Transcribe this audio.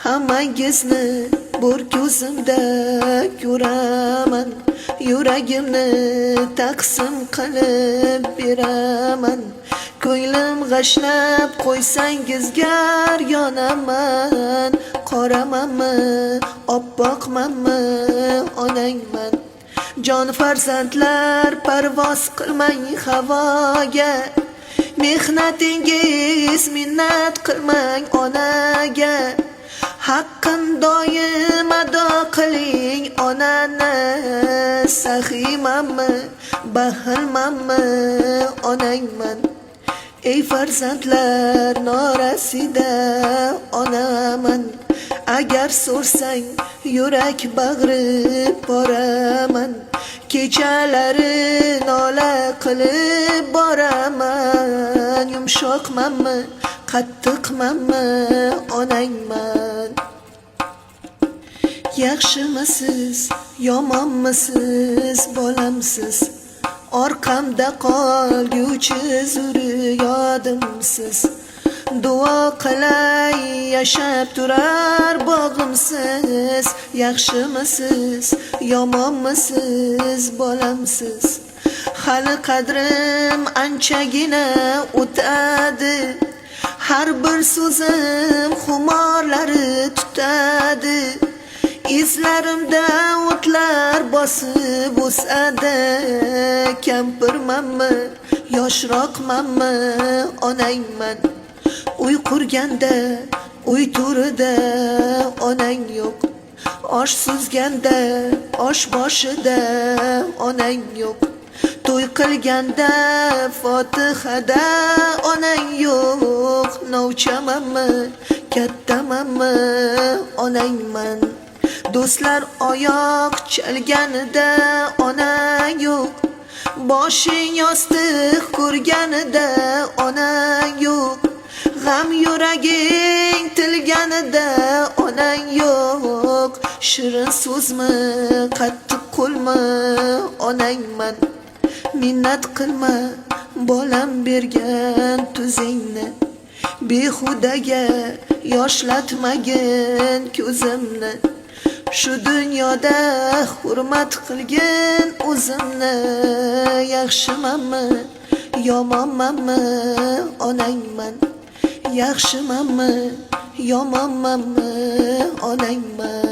Hammangizni bir ko'zimda ko'raman, yuragimni taqsim qilib beraman. Ko'nglim g'ashlab qo'ysangizgar yonaman. Qoramanmi, oppoqmanmi, onangman. Jon farzandlar parvoz qilmang havoga, mehnatingiz minnat qilmang onaga. Haqqin doim ado qiling onani. Saxiymanmi, baxilmanmi, onangman. Ey farzandlar norasida onaman. Agar so'rsang yurak bag'rib boraman. Kechalari nola qilib boraman. Yumshoqmanmi, qattiqmanmi, onangman. Yaxshimisiz, yomonmisiz, bolamsiz. Orqamda qolguchi zurriyodimsiz. Duo qilay yashab turar bog'imsiz. Yaxshimisiz, yomonmisiz, bolamsiz. Hali qadrim anchagina o'tadi. Har bir so'zim xumorlari tutadi. Izlarimda o'tlar bosib o'sadi. Kampirmanmi, yoshroqmanmi, onangman. Uy qurganda, uy turida onang yo'q. Osh suzganda, osh boshida onang yo'q. To'y qilganda, Fotihada onang yo'q. Novchamanmi, kattamanmi, onangman. Do'stlar oyoq chalganida onang yo'q. Boshing yostiq ko'rganida onang yo'q. G'am yuraging tilganida onang yo'q. Shirin so'zmi, qattiq qo'lmi, onangman. Minnat qilma bolam bergan tuzingni. Behudaga yoshlatmagin ko'zimni. Shu dunyoda hurmat qilgin o'zimni. Yaxshimanmi, yomonmanmi, onangman. Yaxshimanmi, yomonmanmi, onangman.